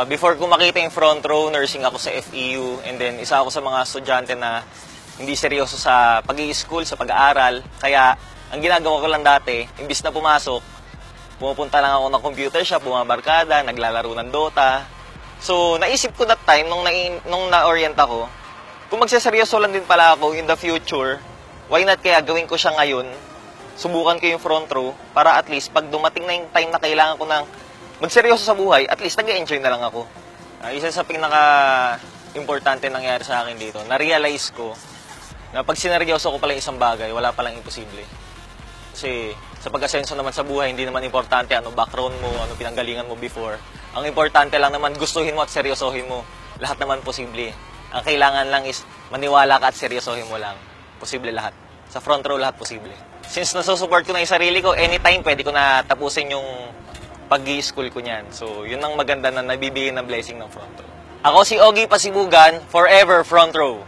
Before ko makita yung front row, nursing ako sa FEU, and then isa ako sa mga estudyante na hindi seryoso sa pag-i-school, sa pag-aaral. Kaya ang ginagawa ko lang dati, imbis na pumasok, pumupunta lang ako ng computer shop, bumabarkada, naglalaro ng Dota. So naisip ko that time, nung na-orient ako, kung magseseryoso lang din pala ako in the future, why not kaya gawin ko siya ngayon, subukan ko yung front row, para at least pag dumating na yung time na kailangan ko ng magseryoso sa buhay, at least nag-enjoy na lang ako. Isa sa pinaka-importante nangyari sa akin dito, na-realize ko na pag sineryoso ko pala yung isang bagay, wala palang imposible. Kasi sa pag-asenso naman sa buhay, hindi naman importante ano background mo, ano pinanggalingan mo before. Ang importante lang naman, gustuhin mo at seryosohin mo. Lahat naman posible. Ang kailangan lang is maniwala ka at seryosohin mo lang. Posible lahat. Sa front row, lahat posible. Since nasusupport ko na yung sarili ko, anytime pwede ko na tapusin yung pag-i-school ko niyan. So, yun ang maganda na nabibigay na blessing ng front row. Ako si Ogie Pasibugan, forever front row.